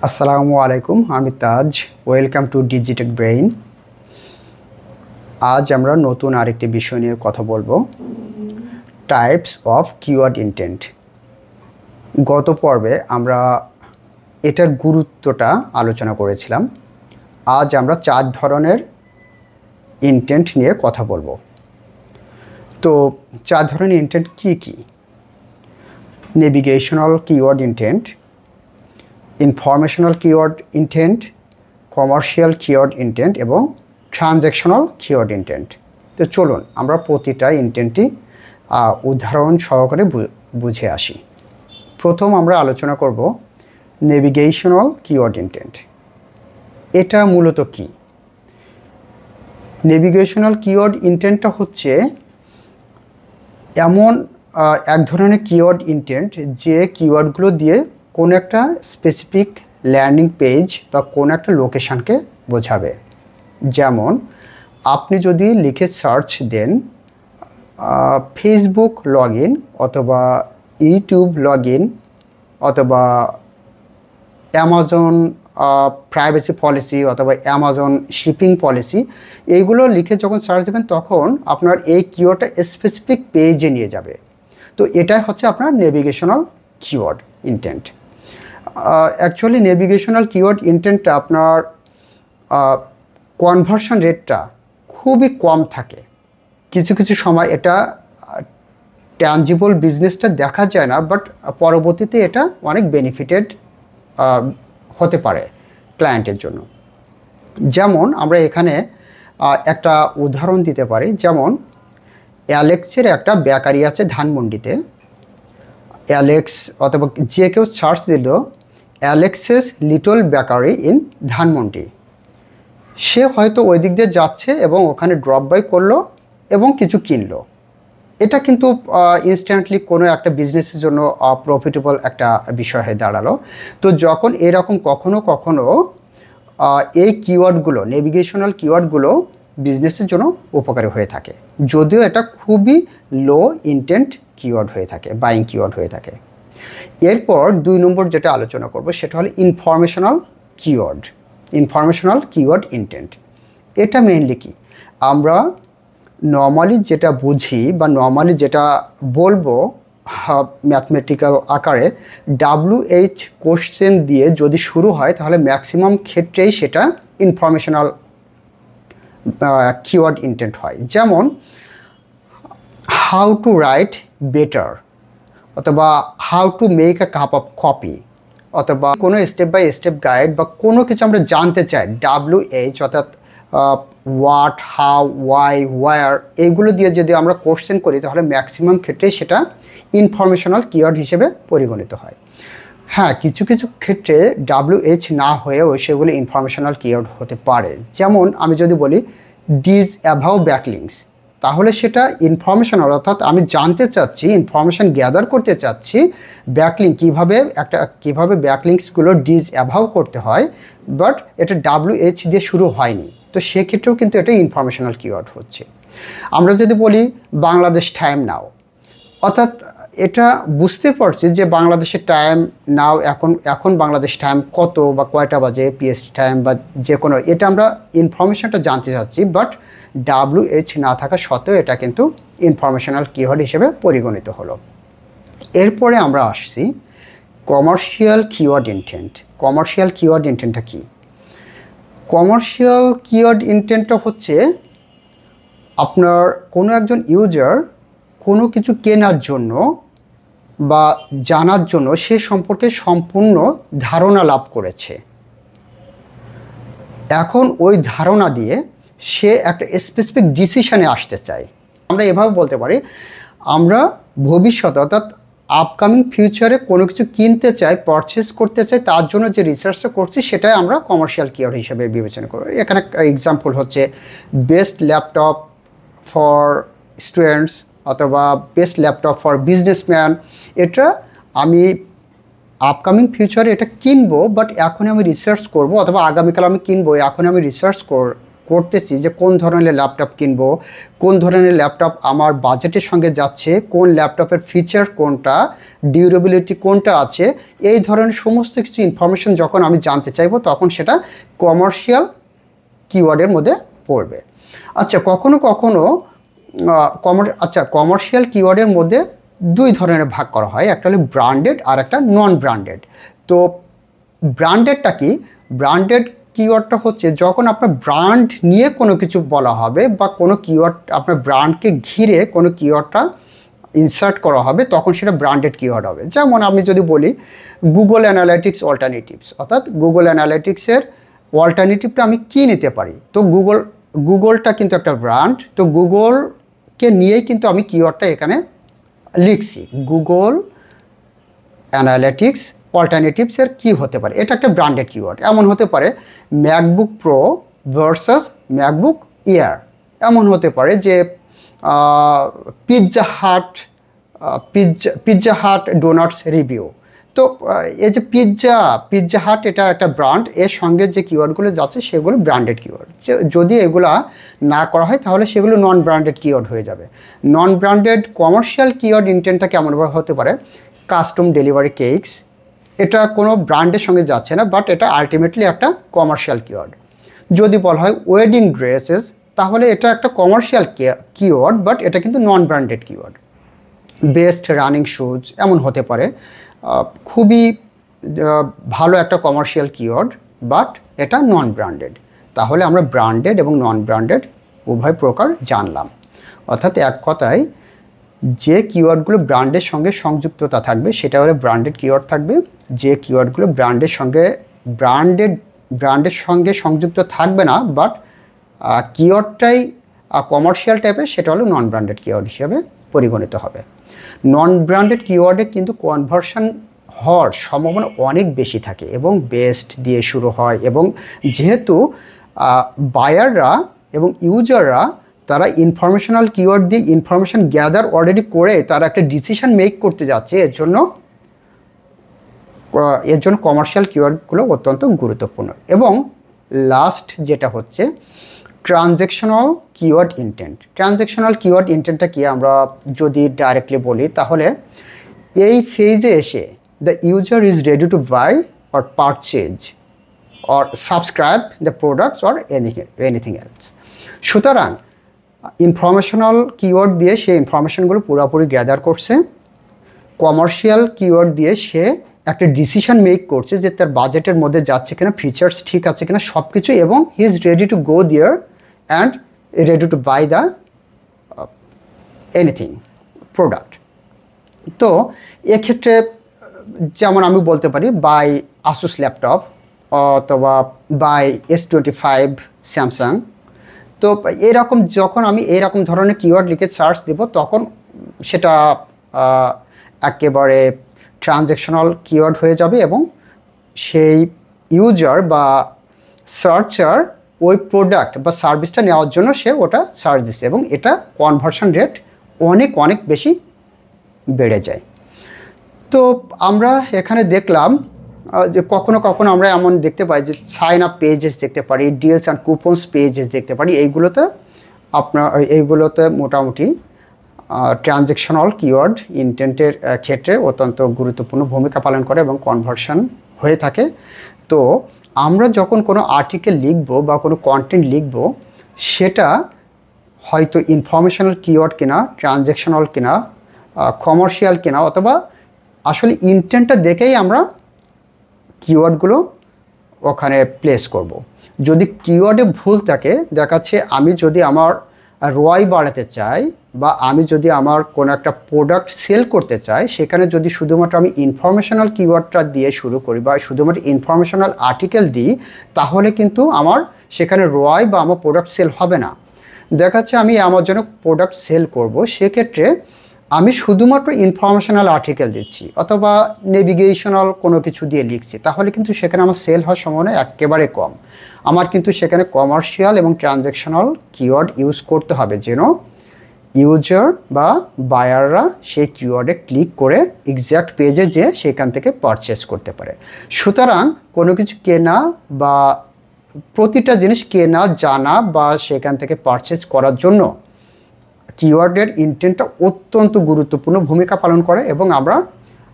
আসসালামু আলাইকুম, আমি Taj. Welcome to Digitech Brain. আজ আমরা নতুন আরেকটি বিষয় নিয়ে কথা বলবো, টাইপস অফ কিওয়ার্ড ইনটেন্ট। গত পর্বে আমরা এটার গুরুত্বটা আলোচনা করেছিলাম। আজ আমরা 4 ধরনের ইনটেন্ট নিয়ে কথা বলবো। তো 4 ধরনের ইনটেন্ট কি কি? Navigational keyword intent, informational keyword intent, commercial keyword intent এবং ট্রানজ্যাকশনাল কিওয়ার্ড ইনটেন্ট। তো চলুন আমরা প্রতিটা ইনটেন্টই উদাহরণ সহকারে বুঝে আসি। প্রথম আমরা আলোচনা করব নেভিগেশনাল কিওয়ার্ড ইনটেন্ট। এটা মূলত কি? নেভিগেশনাল কিওয়ার্ড ইনটেন্টটা হচ্ছে এমন এক ধরনের কিওয়ার্ড ইনটেন্ট যে কিওয়ার্ডগুলো দিয়ে কোনো একটা স্পেসিফিক ল্যান্ডিং পেজ বা কোনো একটা লোকেশানকে বোঝাবে। যেমন আপনি যদি লিখে সার্চ দেন ফেসবুক লগ ইন অথবা ইউটিউব লগ ইন অথবা অ্যামাজন প্রাইভেসি পলিসি অথবা অ্যামাজন শিপিং পলিসি, এইগুলো লিখে যখন সার্চ দেবেন তখন আপনার এই কিওয়ার্ডটা স্পেসিফিক পেজে নিয়ে যাবে। তো এটাই হচ্ছে আপনার navigational keyword intent. Actually navigational keyword ইনটেন্টটা আপনার কনভার্সন রেটটা খুবই কম থাকে। কিছু কিছু সময় এটা ট্যাঞ্জিবল বিজনেসটা দেখা যায় না, বাট পরবর্তীতে এটা অনেক বেনিফিটেড হতে পারে ক্লায়েন্টের জন্য। যেমন আমরা এখানে একটা উদাহরণ দিতে পারি। যেমন অ্যালেক্সের একটা বেকারি আছে ধানমন্ডিতে। অ্যালেক্স অথবা যে কেউ সার্চ দিল Alexa's little bakery in Dhanmondi, সে হয়তো ওই দিক দিয়ে যাচ্ছে এবং ওখানে ড্রপ বাই করলো এবং কিছু কিনলো। এটা কিন্তু ইনস্ট্যান্টলি কোনো একটা বিজনেসের জন্য প্রফিটেবল একটা বিষয় হয়ে দাঁড়ালো। তো যখন এরকম কখনো কখনো এই কিওয়ার্ডগুলো, নেভিগেশনাল কিওয়ার্ডগুলো বিজনেসের জন্য উপকারী হয়ে থাকে, যদিও এটা খুবই লো ইনটেন্ট কিওয়ার্ড হয়ে থাকে, বাইং কিওয়ার্ড হয়ে থাকে। এরপর 2 নম্বর যেটা আলোচনা করব সেটা হলো informational keyword, informational keyword intent. এটা মেইনলি কি, আমরা নর্মালি যেটা বুঝি বা নর্মালি যেটা বলবো ম্যাথমেটিক্যাল আকারে WH কোশ্চেন দিয়ে যদি শুরু হয় তাহলে ম্যাক্সিমাম ক্ষেত্রেই সেটা ইনফরমেশনাল কিওয়ার্ড ইনটেন্ট হয়। যেমন হাউ টু রাইট বেটার অথবা how to make a cup of coffee অথবা কোনো স্টেপ বাই স্টেপ গাইড বা কোনো কিছু আমরা জানতে চাই, WH অর্থাৎ হোয়াট, হাউ, ওয়াই, ওয়ার, এইগুলো দিয়ে যদি আমরা কোশ্চেন করি তাহলে ম্যাক্সিমাম ক্ষেত্রে সেটা ইনফরমেশনাল কিওয়ার্ড হিসেবে পরিগণিত হয়। হ্যাঁ, কিছু কিছু ক্ষেত্রে WH না হয়েও সেগুলো ইনফরমেশনাল কিওয়ার্ড হতে পারে। যেমন আমি যদি বলি ডিজ অ্যাভাউ ব্যাকলিংস, তাহলে সেটা ইনফরমেশনাল, অর্থাৎ আমি জানতে চাচ্ছি, ইনফরমেশান গ্যাদার করতে চাচ্ছি ব্যাকলিং কীভাবে ব্যাকলিংসগুলো ডিজ অ্যাভাউ করতে হয়, বাট এটা WH দিয়ে শুরু হয়নি। তো সেক্ষেত্রেও কিন্তু এটা ইনফরমেশনাল কিওয়ার্ড হচ্ছে। আমরা যদি বলি বাংলাদেশ টাইম নাও, অর্থাৎ এটা বুঝতে পারছি যে বাংলাদেশের টাইম নাও, এখন বাংলাদেশ টাইম কত বা কয়টা বাজে, PST টাইম বা যে কোনো, এটা আমরা ইনফরমেশনটা জানতে চাচ্ছি, বাট WH না থাকা সত্ত্বেও এটা কিন্তু ইনফরমেশনাল কিওয়ার্ড হিসেবে পরিগণিত হলো। এরপরে আমরা আসছি commercial keyword intent. Commercial keyword ইনটেন্টটা কি? কমার্শিয়াল কিওয়ার্ড ইনটেন্টটা হচ্ছে আপনার কোনো একজন ইউজার কোনো কিছু কেনার জন্য বা জানার জন্য সে সম্পর্কে সম্পূর্ণ ধারণা লাভ করেছে। এখন ওই ধারণা দিয়ে সে একটা স্পেসিফিক ডিসিশনে আসতে চায়। আমরা এভাবে বলতে পারি, আমরা ভবিষ্যতে অর্থাৎ আপকামিং ফিউচারে কোনো কিছু কিনতে চাই, পারচেস করতে চাই, তার জন্য যে রিসার্চটা করছি সেটাই আমরা কমার্শিয়াল কিওয়ার্ড হিসেবে বিবেচনা করি। এখানে এক্সাম্পল হচ্ছে বেস্ট ল্যাপটপ ফর স্টুডেন্টস অথবা বেস্ট ল্যাপটপ ফর বিজনেসম্যান। এটা আমি আপকামিং ফিউচারে এটা কিনবো, বাট এখন আমি রিসার্চ করব, অথবা আগামীকাল আমি কিনবো, এখন আমি রিসার্চ করতেছি যে কোন ধরনের ল্যাপটপ কিনবো, কোন ধরনের ল্যাপটপ আমার বাজেটের সঙ্গে যাচ্ছে, কোন ল্যাপটপের ফিচার কোনটা, ডিউরেবিলিটি কোনটা আছে, এই ধরনের সমস্ত কিছু ইনফরমেশন যখন আমি জানতে চাইবো তখন সেটা কমার্শিয়াল কিওয়ার্ডের মধ্যে পড়বে। আচ্ছা, কখনো কখনো কমার্শিয়াল কিওয়ার্ডের মধ্যে দুই ধরনের ভাগ করা হয়, একটা হলো ব্র্যান্ডেড আর একটা নন ব্র্যান্ডেড। তো ব্র্যান্ডেডটা কি? ব্র্যান্ডেড কিওয়ার্ডটা হচ্ছে যখন আপনার ব্র্যান্ড নিয়ে কোনো কিছু বলা হবে বা কোনো কিওয়ার্ড আপনার ব্র্যান্ডকে ঘিরে কোনো কিওয়ার্ডটা ইনসার্ট করা হবে, তখন সেটা ব্র্যান্ডেড কিওয়ার্ড হবে। যেমন আমি যদি বলি গুগল অ্যানালিটিক্স অল্টারনেটিভস, অর্থাৎ গুগল অ্যানালিটিক্সের অল্টারনেটিভটা আমি কী নিতে পারি, তো গুগলটা কিন্তু একটা ব্র্যান্ড, তো গুগলকে নিয়েই কিন্তু আমি কিওয়ার্ডটা এখানে লিখছি। গুগল অ্যানালিটিক্স অল্টারনেটিভসের কী হতে পারে, এটা একটা ব্র্যান্ডেড কিওয়ার্ড। এমন হতে পারে MacBook pro versus MacBook air, এমন হতে পারে যে পিৎজা হাট ডোনাটস রিভিউ। তো এই যে পিৎজা হাট এটা একটা ব্র্যান্ড, এর সঙ্গে যে কিওয়ার্ডগুলো যাচ্ছে সেগুলো ব্র্যান্ডেড কিওয়ার্ড। যদি এগুলা না করা হয় তাহলে সেগুলো নন ব্র্যান্ডেড কিওয়ার্ড হয়ে যাবে। নন ব্র্যান্ডেড কমার্শিয়াল কিওয়ার্ড ইন্টেন্টটা কেমনভাবে হতে পারে? কাস্টম ডেলিভারি কেকস, এটা কোনো ব্র্যান্ডের সঙ্গে যাচ্ছে না, বাট এটা আলটিমেটলি একটা কমার্শিয়াল কিওয়ার্ড। যদি বলা হয় ওয়েডিং ড্রেসেস, তাহলে এটা একটা কমার্শিয়াল কিওয়ার্ড, বাট এটা কিন্তু non branded keyword. Best running shoes এমন হতে পারে, খুবই ভালো একটা কমার্শিয়াল কিওয়ার্ড, বাট এটা নন ব্র্যান্ডেড। তাহলে আমরা ব্র্যান্ডেড এবং নন ব্র্যান্ডেড উভয় প্রকার জানলাম। অর্থাৎ এক কথায় যে কিওয়ার্ডগুলো ব্র্যান্ডের সঙ্গে সংযুক্ততা থাকবে সেটা হলে ব্র্যান্ডেড কিওয়ার্ড থাকবে, যে কিওয়ার্ডগুলো ব্র্যান্ডের সঙ্গে সংযুক্ত থাকবে না বাট কিওয়ার্ডটাই কমার্শিয়াল টাইপের, সেটা হলো নন ব্র্যান্ডেড কিওয়ার্ড হিসেবে পরিগণিত হবে। নন ব্র্যান্ডেড কিওয়ার্ডে কিন্তু কনভার্সন হওয়ার সম্ভাবনা অনেক বেশি থাকে এবং বেস্ট দিয়ে শুরু হয়, এবং যেহেতু বায়াররা এবং ইউজাররা তারা ইনফরমেশনাল কিওয়ার্ড দিয়ে ইনফরমেশন গ্যাদার অলরেডি করে তারা একটা ডিসিশন মেক করতে যাচ্ছে, এর জন্য কমার্শিয়াল কিওয়ার্ডগুলো অত্যন্ত গুরুত্বপূর্ণ। এবং লাস্ট যেটা হচ্ছে transactional keyword intent. Transactional keyword ইন্টেন্টটা কি আমরা যদি ডাইরেক্টলি বলি, তাহলে এই ফেজে এসে the user is ready to buy or purchase or subscribe the products or anything else. সুতরাং ইনফরমেশনাল কিওয়ার্ড দিয়ে সে ইনফরমেশনগুলো পুরোপুরি গ্যাদার করছে, কমার্শিয়াল কিওয়ার্ড দিয়ে সে একটা ডিসিশন মেক করছে যে তার বাজেটের মধ্যে যাচ্ছে কিনা, ফিচার্স ঠিক আছে কিনা সব কিছু, এবং he is ready to go there and ready to buy the anything product. তো এক্ষেত্রে যেমন আমি বলতে পারি বাই আসুস ল্যাপটপ অথবা বাই S25 স্যামসাং। তো এরকম যখন আমি এইরকম ধরনের কিওয়ার্ড লিখে সার্চ দেব তখন সেটা একেবারে ট্রানজ্যাকশনাল কিওয়ার্ড হয়ে যাবে, এবং সেই ইউজার বা সার্চার ওই প্রোডাক্ট বা সার্ভিসটা নেওয়ার জন্য সে ওটা সার্চ দিচ্ছে, এবং এটা কনভার্সন রেট অনেক বেশি বেড়ে যায়। তো আমরা এখানে দেখলাম যে কখনো কখনো আমরা এমন দেখতে পাই যে সাইন আপ পেজেস দেখতে পারি, ডিলস অ্যান্ড কুপনস পেজেস দেখতে পারি। এইগুলোতে মোটামুটি ট্রানজ্যাকশনাল কিওয়ার্ড ইন্টেন্টের ক্ষেত্রে অত্যন্ত গুরুত্বপূর্ণ ভূমিকা পালন করে এবং কনভার্সন হয়ে থাকে। তো আমরা যখন কোনো আর্টিকেল লিখব বা কোনো কন্টেন্ট লিখব, সেটা হয়তো ইনফরমেশনাল কিওয়ার্ড কিনা, ট্রানজ্যাকশনাল কিনা, কমার্শিয়াল কিনা, অথবা আসলে ইন্টেন্টটা দেখেই আমরা কিওয়ার্ডগুলো ওখানে প্লেস করব। যদি কিওয়ার্ডে ভুল থাকে, দেখাচ্ছে আমি যদি আমার রয় বাড়াতে চাই বা আমি যদি আমার কোনো একটা প্রোডাক্ট সেল করতে চাই, সেখানে যদি শুধুমাত্র আমি ইনফরমেশনাল কিওয়ার্ডটা দিয়ে শুরু করি বা শুধুমাত্র ইনফরমেশনাল আর্টিকেল দিই, তাহলে কিন্তু আমার সেখানে রয় বা আমার প্রোডাক্ট সেল হবে না। দেখাচ্ছে আমি আমার জন্য প্রোডাক্ট সেল করব, সেক্ষেত্রে আমি শুধুমাত্র ইনফরমেশনাল আর্টিকেল দিচ্ছি অথবা নেভিগেশনাল কোনো কিছু দিয়ে লিখছি, তাহলে কিন্তু সেখানে আমার সেল হওয়ার সম্ভাবনা একেবারে কম। আমার কিন্তু সেখানে কমার্শিয়াল এবং ট্রানজ্যাকশনাল কিওয়ার্ড ইউজ করতে হবে, যেন ইউজার বা বায়াররা সেই কিওয়ার্ডে ক্লিক করে এক্স্যাক্ট পেজে যেয়ে সেখান থেকে পারচেস করতে পারে। সুতরাং কোনো কিছু কেনা বা প্রতিটা জিনিস কেনা জানা বা সেখান থেকে পারচেজ করার জন্য কিওয়ার্ডের ইন্টেন্টটা অত্যন্ত গুরুত্বপূর্ণ ভূমিকা পালন করে এবং আমরা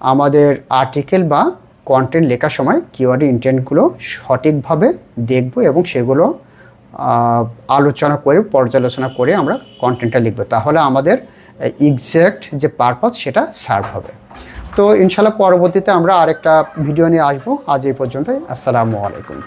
আমাদের আর্টিকেল বা কন্টেন্ট লেখার সময় কিওয়ার্ডের ইন্টেন্টগুলো সঠিকভাবে দেখব এবং সেগুলো আলোচনা করে পর্যালোচনা করে আমরা কন্টেন্টটা লিখব, তাহলে আমাদের এক্স্যাক্ট যে পারপাস সেটা সার্ভ হবে। তো ইনশাআল্লাহ পরবর্তীতে আমরা আরেকটা ভিডিও নিয়ে আসবো। আজ এই পর্যন্তই। আসসালামু আলাইকুম।